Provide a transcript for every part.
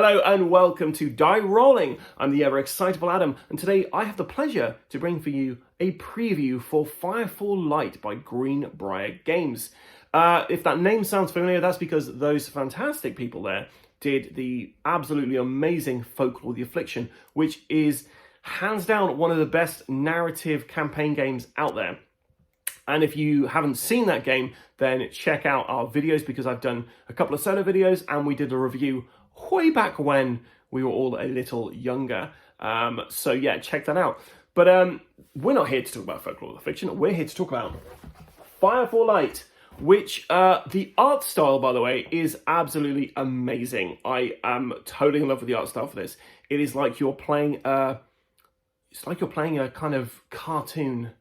Hello and welcome to Die Rollin. I'm the ever excitable Adam, and today I have the pleasure to bring for you a preview for Firefall Light by Green Brier Games. If that name sounds familiar, that's because those fantastic people there did the absolutely amazing Folklore the Affliction, which is hands down one of the best narrative campaign games out there. And if you haven't seen that game, then check out our videos, because I've done a couple of solo videos and we did a review way back when we were all a little younger. So yeah, check that out. But we're not here to talk about Folklore the Affliction. We're here to talk about Firefall Light, which the art style, by the way, is absolutely amazing. I am totally in love with the art style for this. It is like you're playing a kind of cartoon.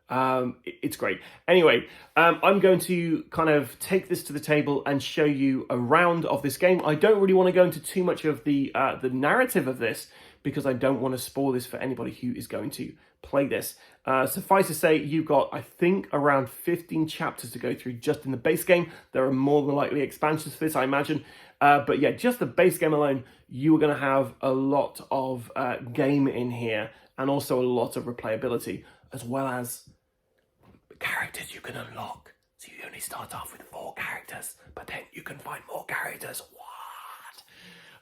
It's great. Anyway, I'm going to kind of take this to the table and show you a round of this game. I don't really want to go into too much of the narrative of this, because I don't want to spoil this for anybody who is going to play this. Suffice to say, you've got, I think, around 15 chapters to go through just in the base game. There are more than likely expansions for this, I imagine. But yeah, just the base game alone, you are going to have a lot of game in here, and also a lot of replayability, as well as characters you can unlock. So you only start off with 4 characters, but then you can find more characters.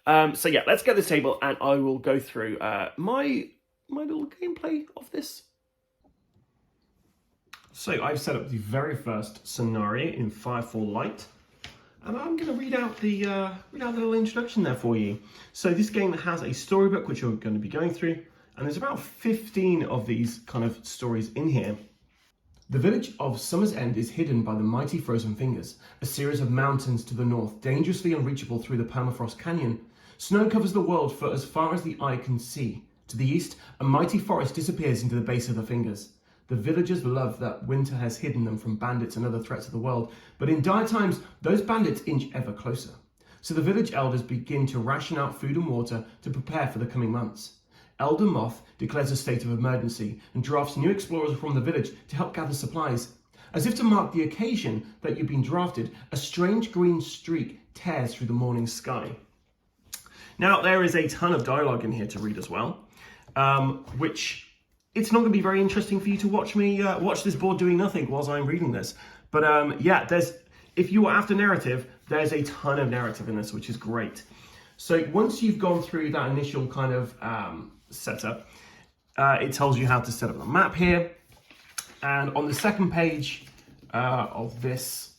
What? So yeah, let's get this table and I will go through my little gameplay of this. So I've set up the very first scenario in Firefall Light, and I'm going to read out the little introduction there for you. So this game has a storybook which you're going to be going through, and there's about 15 of these kind of stories in here. The village of Summer's End is hidden by the mighty Frozen Fingers, a series of mountains to the north, dangerously unreachable through the permafrost canyon. Snow covers the world for as far as the eye can see. To the east, a mighty forest disappears into the base of the Fingers. The villagers love that winter has hidden them from bandits and other threats of the world, but in dire times, those bandits inch ever closer. So the village elders begin to ration out food and water to prepare for the coming months. Elder Moth declares a state of emergency and drafts new explorers from the village to help gather supplies. As if to mark the occasion that you've been drafted, a strange green streak tears through the morning sky. Now, there is a ton of dialogue in here to read as well, which it's not going to be very interesting for you to watch me watch this board doing nothing whilst I'm reading this. But yeah, if you are after narrative, there's a ton of narrative in this, which is great. So once you've gone through that initial kind of setup, it tells you how to set up the map here. And on the second page of this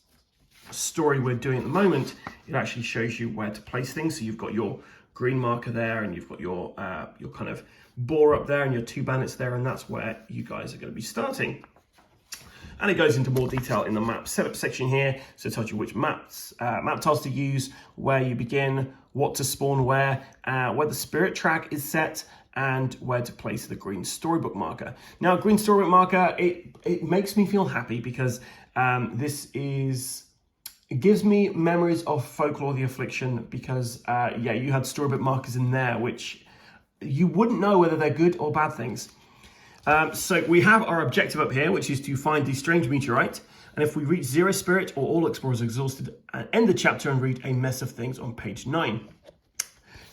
story we're doing at the moment, it actually shows you where to place things. So you've got your green marker there, and you've got your kind of boar up there, and your 2 bandits there, and that's where you guys are going to be starting. And it goes into more detail in the map setup section here. So it tells you which map tiles to use, where you begin, what to spawn where the spirit track is set, and where to place the green storybook marker. Now, green storybook marker, it makes me feel happy, because it gives me memories of Folklore the Affliction, because yeah, you had storybook markers in there, which you wouldn't know whether they're good or bad things. So we have our objective up here, which is to find the strange meteorite. And if we reach 0 spirit or all explorers exhausted, end the chapter and read a mess of things on page 9.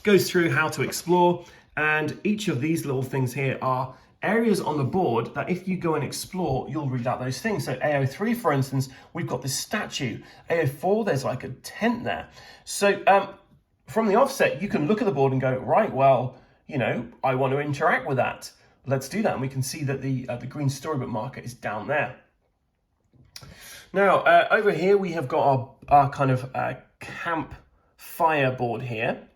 Goes through how to explore, and each of these little things here are areas on the board that if you go and explore, you'll read out those things. So AO3, for instance, we've got this statue. AO4, there's like a tent there. So from the offset, you can look at the board and go, right, well, you know, I want to interact with that. Let's do that. And we can see that the green storybook marker is down there. Now, over here, we have got our kind of campfire board here,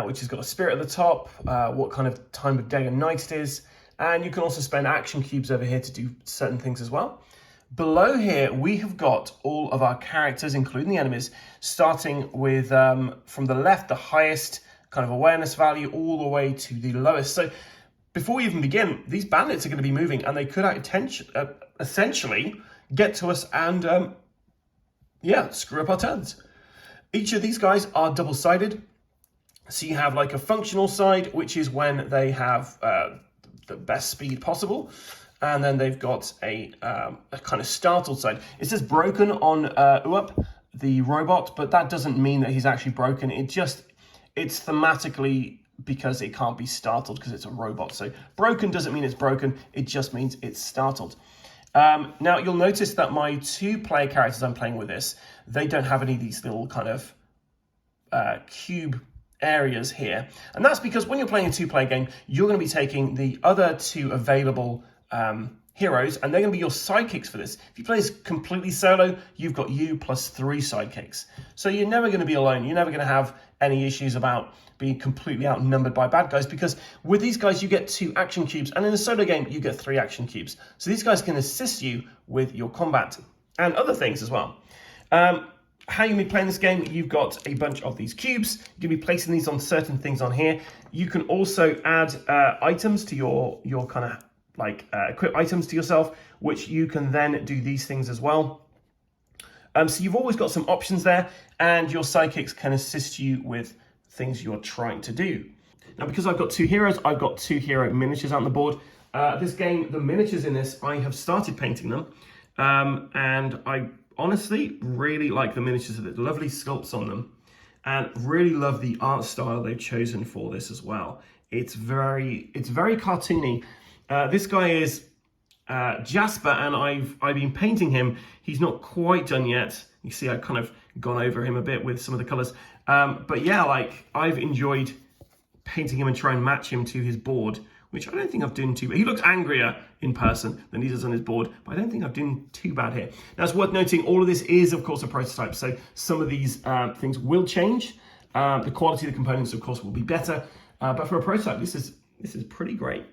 which has got a spirit at the top, what kind of time of day and night it is. And you can also spend action cubes over here to do certain things as well. Below here, we have got all of our characters, including the enemies, starting with, from the left, the highest kind of awareness value, all the way to the lowest. So before we even begin, these bandits are going to be moving, and they could essentially get to us and, yeah, screw up our turns. Each of these guys are double-sided. So you have like a functional side, which is when they have the best speed possible. And then they've got a kind of startled side. It says broken on Uap, the robot, but that doesn't mean that he's actually broken. It just It's thematically because it can't be startled because it's a robot. So broken doesn't mean it's broken, it just means it's startled. Now you'll notice that my 2-player characters I'm playing with this, they don't have any of these little kind of cube areas here. And that's because when you're playing a 2-player game, you're going to be taking the other 2 available heroes, and they're going to be your sidekicks for this. If you play this completely solo, you've got you plus 3 sidekicks. So you're never going to be alone. You're never going to have any issues about being completely outnumbered by bad guys, because with these guys, you get 2 action cubes, and in a solo game, you get 3 action cubes. So these guys can assist you with your combat and other things as well. How you be playing this game, you've got a bunch of these cubes. You're going to be placing these on certain things on here. You can also add items to your kind of like equip items to yourself, which you can then do these things as well. So you've always got some options there, and your sidekicks can assist you with things you're trying to do. Now, because I've got 2 heroes, I've got 2 hero miniatures on the board. This game, the miniatures in this, I have started painting them, and I honestly really like the miniatures. The lovely sculpts on them, and really love the art style they've chosen for this as well. It's very cartoony. This guy is Jasper, and I've been painting him. He's not quite done yet. You see, I've kind of gone over him a bit with some of the colors. But yeah, like I've enjoyed painting him and trying to match him to his board, which I don't think I've done too bad. He looks angrier in person than he does on his board, but I don't think I've done too bad here. Now, it's worth noting, all of this is, of course, a prototype, so some of these things will change. The quality of the components, of course, will be better, but for a prototype, this is pretty great.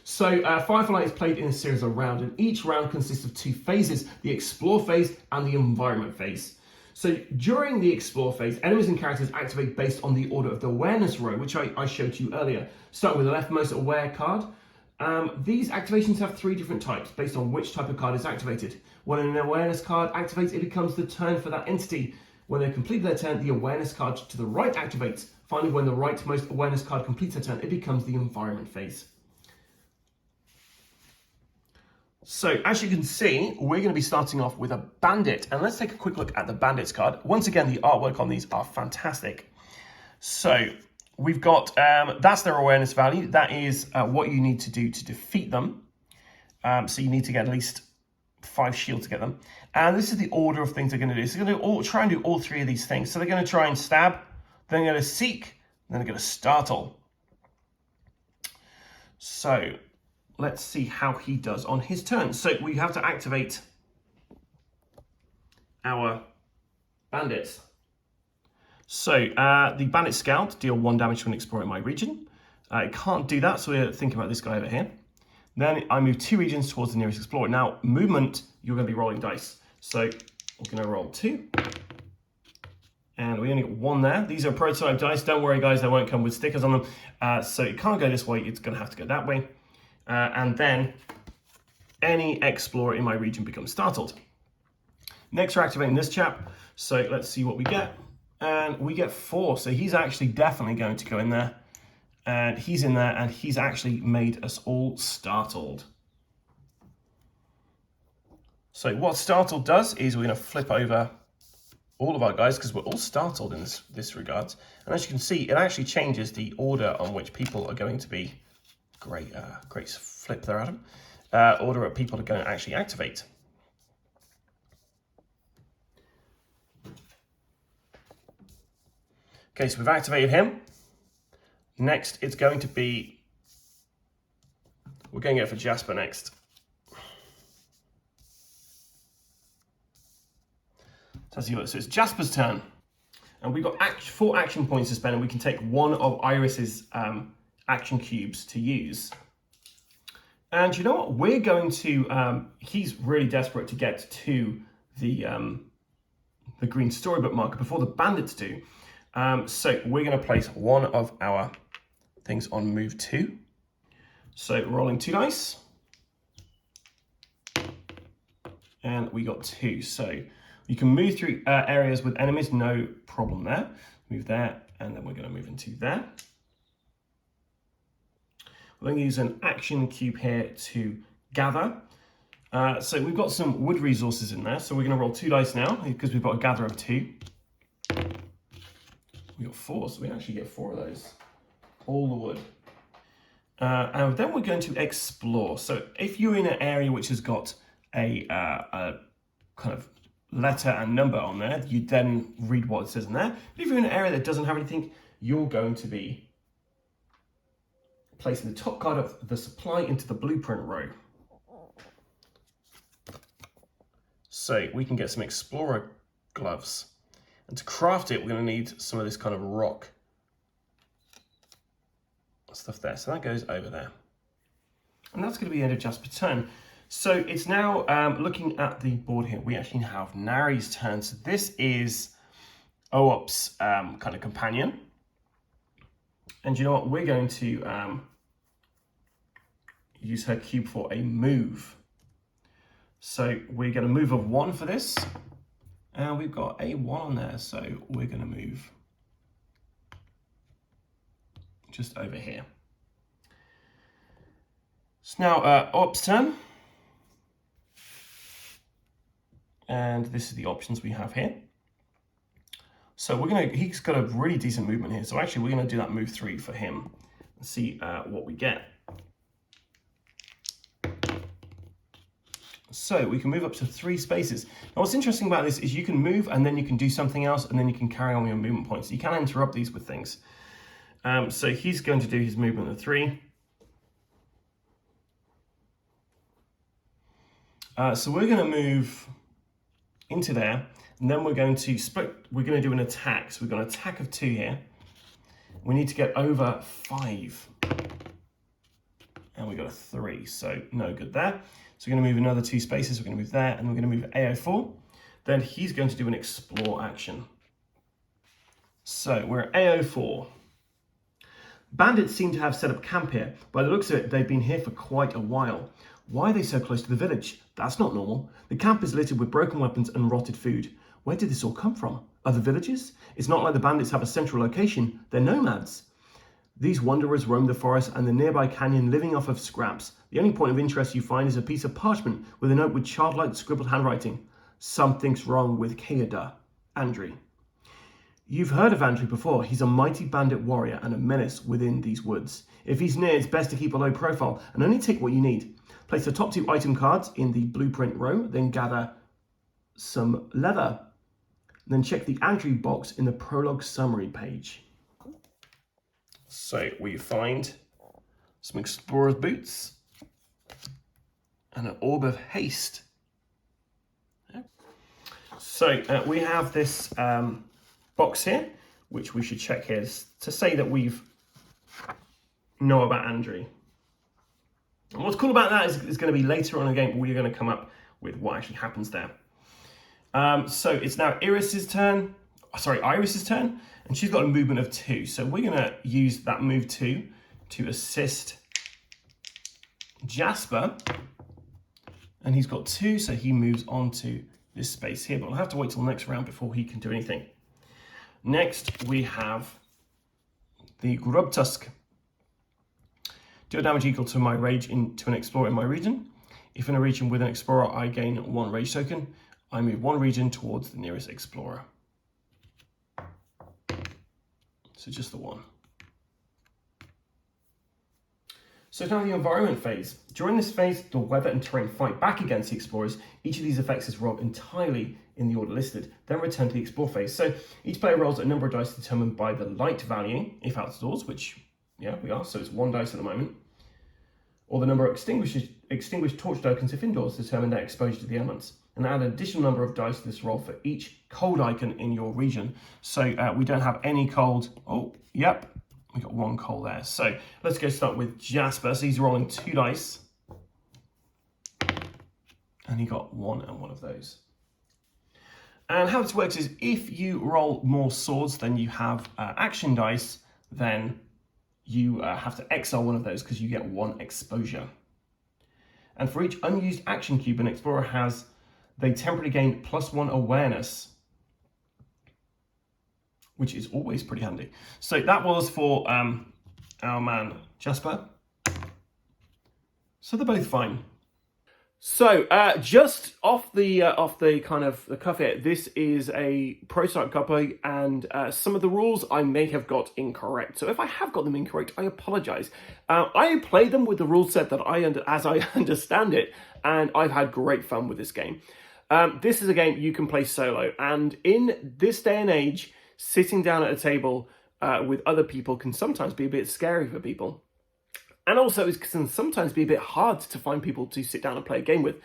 So Firefly is played in a series of rounds, and each round consists of 2 phases, the explore phase and the environment phase. So during the explore phase, enemies and characters activate based on the order of the awareness row, which I showed you earlier. Starting with the leftmost aware card. These activations have 3 different types based on which type of card is activated. When an awareness card activates, it becomes the turn for that entity. When they complete their turn, the awareness card to the right activates. Finally, when the rightmost awareness card completes their turn, it becomes the environment phase. So as you can see, we're going to be starting off with a bandit, and let's take a quick look at the bandits card. Once again, the artwork on these are fantastic. So we've got, that's their awareness value. That is what you need to do to defeat them. So you need to get at least 5 shield to get them. And this is the order of things they're going to do. So they're going to try and do all 3 of these things. So they're going to try and stab, then they're going to seek, then they're going to startle. So let's see how he does on his turn. So we have to activate our bandits. So the bandit scout, deal 1 damage to an explorer in my region. It can't do that, so we're thinking about this guy over here. Then I move 2 regions towards the nearest explorer. Now, movement, you're going to be rolling dice. So we're going to roll 2. And we only got 1 there. These are prototype dice. Don't worry, guys, they won't come with stickers on them. So it can't go this way. It's going to have to go that way. And then any explorer in my region becomes startled. Next, we're activating this chap. So let's see what we get. And we get 4. So he's actually definitely going to go in there. And he's in there, and he's actually made us all startled. So what startled does is we're going to flip over all of our guys, because we're all startled in this regard. And as you can see, it actually changes the order on which people are going to be. Great flip there, Adam. Order of people are going to actually activate. Okay, so we've activated him. Next, it's going to be, we're going to go for Jasper next. So it's Jasper's turn. And we've got 4 action points to spend, and we can take 1 of Iris's action cubes to use. And you know what? We're going to, he's really desperate to get to the green storybook marker before the bandits do. So we're going to place 1 of our things on move 2. So rolling 2 dice. And we got 2. So you can move through areas with enemies, no problem there. Move there, and then we're going to move into there. We're going to use an action cube here to gather. So we've got some wood resources in there. So we're going to roll 2 dice now, because we've got a gather of 2. We got 4, so we actually get 4 of those. All the wood. And then we're going to explore. So if you're in an area which has got a kind of letter and number on there, you then read what it says in there. But if you're in an area that doesn't have anything, you're going to be placing the top card of the supply into the blueprint row. So we can get some explorer gloves. And to craft it, we're going to need some of this kind of rock stuff there. So that goes over there. And that's going to be the end of Jasper's turn. So it's now looking at the board here. We actually have Nari's turn. So this is Oop's kind of companion. And you know what? We're going to use her cube for a move. So we're going to move of 1 for this. And we've got a 1 on there. So we're going to move just over here. So now Oop's turn. And this is the options we have here. So he's got a really decent movement here. So actually we're gonna do that move 3 for him and see what we get. So we can move up to 3 spaces. Now what's interesting about this is you can move and then you can do something else and then you can carry on your movement points. You can interrupt these with things. So he's going to do his movement of 3. So we're gonna move into there, and then we're going to split. We're going to do an attack. So we've got an attack of 2 here. We need to get over 5, and we got a 3, so no good there. So we're going to move another 2 spaces. We're going to move there, and we're going to move AO4. Then he's going to do an explore action. So we're at AO4. Bandits seem to have set up camp here. By the looks of it, they've been here for quite a while. Why are they so close to the village? That's not normal. The camp is littered with broken weapons and rotted food. Where did this all come from? Other villages? It's not like the bandits have a central location. They're nomads. These wanderers roam the forest and the nearby canyon living off of scraps. The only point of interest you find is a piece of parchment with a note with childlike scribbled handwriting. Something's wrong with Keada. Andri. You've heard of Andri before. He's a mighty bandit warrior and a menace within these woods. If he's near, it's best to keep a low profile and only take what you need. Place the top 2 item cards in the blueprint row, then gather some leather. Then check the Andri box in the prologue summary page. So we find some explorer's boots and an orb of haste. So we have this box here, which we should check here to say that we've know about Andri. And what's cool about that is going to be later on in the game, we're going to come up with what actually happens there. So it's now Iris's turn, and she's got a movement of 2. So we're going to use that move 2 to assist Jasper. And he's got 2, so he moves on to this space here, but we'll have to wait till next round before he can do anything. Next, we have the Grub Tusk. Do a damage equal to my rage to an explorer in my region. If in a region with an explorer, I gain 1 rage token. I move 1 region towards the nearest explorer. So just the 1. So now the environment phase. During this phase, the weather and terrain fight back against the explorers. Each of these effects is rolled entirely in the order listed, then return to the explore phase. So each player rolls a number of dice determined by the light value, if outdoors, which, yeah, we are, so it's 1 dice at the moment, or the number of extinguished torch tokens if indoors, determine their exposure to the elements, and add an additional number of dice to this roll for each cold icon in your region. So we don't have any cold. Oh, yep, we got 1 cold there. So let's go start with Jasper. So he's rolling 2 dice, and he got 1 and 1 of those. And how this works is if you roll more swords than you have action dice, then you have to exile 1 of those because you get 1 exposure. And for each unused action cube an explorer has, they temporarily gain +1 awareness, which is always pretty handy. So that was for our man Jasper. So they're both fine. So, just off the kind of the cuff here, this is a prototype copy, and some of the rules I may have got incorrect. So, if I have got them incorrect, I apologise. I played them with the rule set that as I understand it, and I've had great fun with this game. This is a game you can play solo, and in this day and age, sitting down at a table with other people can sometimes be a bit scary for people. And also, it can sometimes be a bit hard to find people to sit down and play a game with.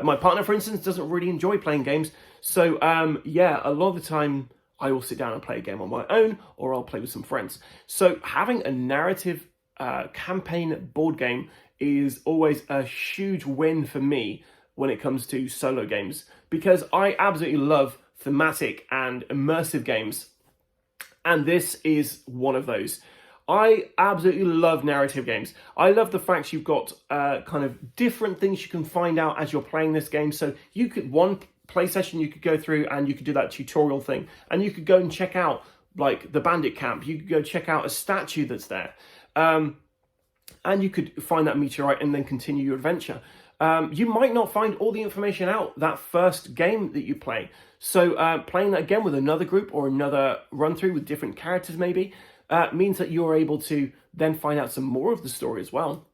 My partner, for instance, doesn't really enjoy playing games. So, yeah, a lot of the time, I will sit down and play a game on my own, or I'll play with some friends. So, having a narrative campaign board game is always a huge win for me when it comes to solo games, because I absolutely love thematic and immersive games. And this is one of those. I absolutely love narrative games. I love the fact you've got kind of different things you can find out as you're playing this game. So you could, one play session you could go through and you could do that tutorial thing. And you could go and check out like the bandit camp. You could go check out a statue that's there. And you could find that meteorite and then continue your adventure. You might not find all the information out that first game that you play. So playing that again with another group or another run through with different characters maybe, means that you're able to then find out some more of the story as well.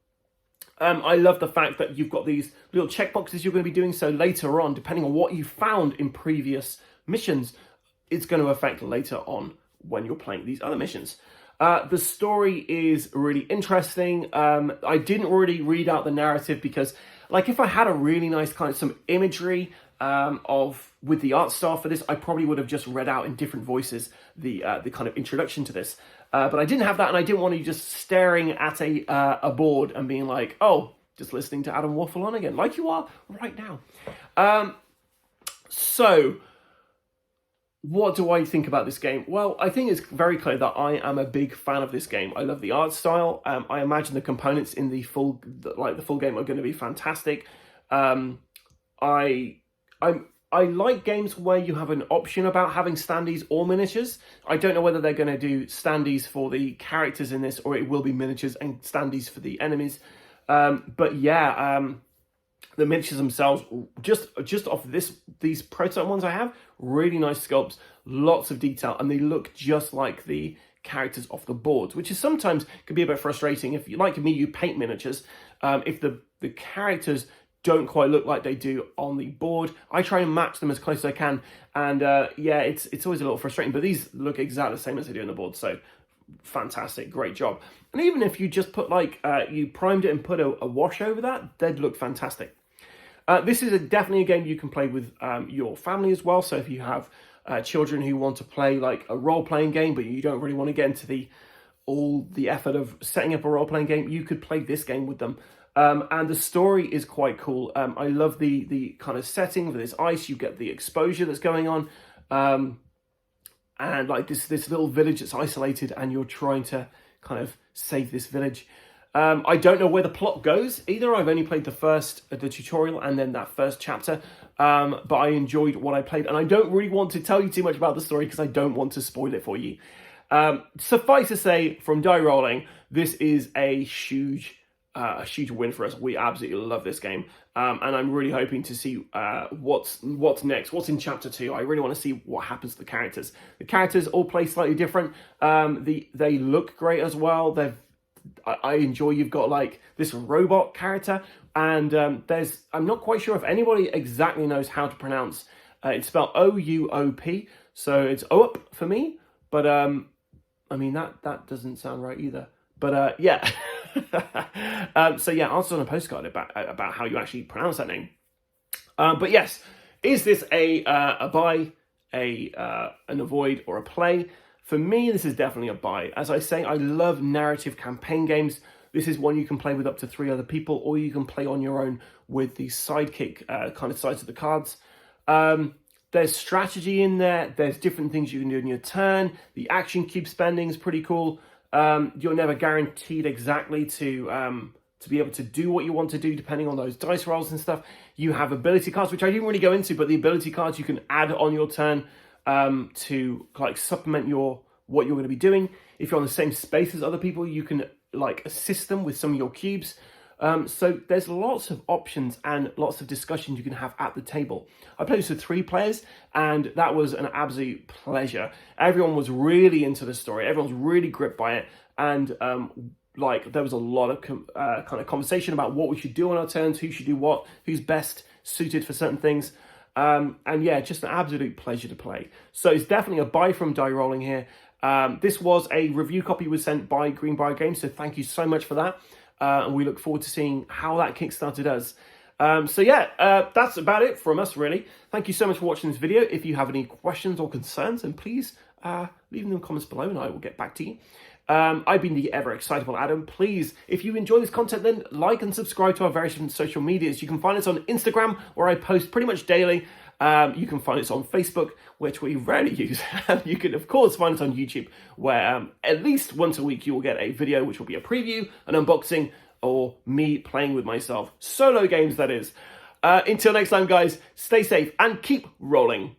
I love the fact that you've got these little checkboxes you're going to be doing, so later on, depending on what you found in previous missions, it's going to affect later on when you're playing these other missions. The story is really interesting. I didn't really read out the narrative because, like, if I had a really nice kind of some imagery with the art style for this, I probably would have just read out in different voices the kind of introduction to this. But I didn't have that, and I didn't want you just staring at a board and being like, oh, just listening to Adam waffle on again, like you are right now. So, what do I think about this game? Well, I think it's very clear that I am a big fan of this game. I love the art style. I imagine the components in the full game are going to be fantastic. I like games where you have an option about having standees or miniatures. I don't know whether they're going to do standees for the characters in this, or it will be miniatures and standees for the enemies. But yeah, the miniatures themselves, just off these prototype ones I have, really nice sculpts, lots of detail, and they look just like the characters off the boards, which is sometimes can be a bit frustrating. If you, like me, you paint miniatures, if the characters don't quite look like they do on the board, I try and match them as close as I can, and yeah, it's always a little frustrating, but these look exactly the same as they do on the board, so fantastic, great job. And even if you just put like, you primed it and put a wash over that, they'd look fantastic. This is definitely a game you can play with your family as well, so if you have children who want to play like a role-playing game, but you don't really want to get into all the effort of setting up a role-playing game, you could play this game with them. And the story is quite cool. I love the kind of setting for this ice. You get the exposure that's going on, and like this little village that's isolated, and you're trying to kind of save this village. I don't know where the plot goes either. I've only played the tutorial and then that first chapter, but I enjoyed what I played, and I don't really want to tell you too much about the story because I don't want to spoil it for you. Suffice to say, from Die Rollin, this is a huge win for us. We absolutely love this game, and I'm really hoping to see what's next, what's in chapter 2. I really want to see what happens to the characters. The characters all play slightly different. They look great as well. I enjoy you've got like this robot character, and I'm not quite sure if anybody exactly knows how to pronounce it's spelled O-U-O-P, so it's OUP for me, but I mean that doesn't sound right either, but yeah. So yeah, answer on a postcard about how you actually pronounce that name. But yes, is this a buy, an avoid, or a play? For me, this is definitely a buy. As I say, I love narrative campaign games. This is one you can play with up to 3 other people, or you can play on your own with the sidekick kind of sides of the cards. There's strategy in there. There's different things you can do in your turn. The action cube spending is pretty cool. You're never guaranteed exactly to be able to do what you want to do depending on those dice rolls and stuff. You have ability cards, which I didn't really go into, but the ability cards you can add on your turn to like supplement what you're going to be doing. If you're on the same space as other people, you can like assist them with some of your cubes. So there's lots of options and lots of discussions you can have at the table. I played this with 3 players, and that was an absolute pleasure. Everyone was really into the story. Everyone was really gripped by it, and like there was a lot of kind of conversation about what we should do on our turns, who should do what, who's best suited for certain things. And yeah, just an absolute pleasure to play. So it's definitely a buy from Die Rollin here. This was a review copy was sent by Green Brier Games, so thank you so much for that. And we look forward to seeing how that Kickstarter does. So yeah, that's about it from us, really. Thank you so much for watching this video. If you have any questions or concerns, then please leave them in the comments below and I will get back to you. I've been the ever excitable Adam. Please, if you enjoy this content, then like and subscribe to our various different social medias. You can find us on Instagram, where I post pretty much daily. You can find us on Facebook, which we rarely use. You can, of course, find us on YouTube, where at least once a week you will get a video, which will be a preview, an unboxing, or me playing with myself. Solo games, that is. Until next time, guys, stay safe and keep rolling.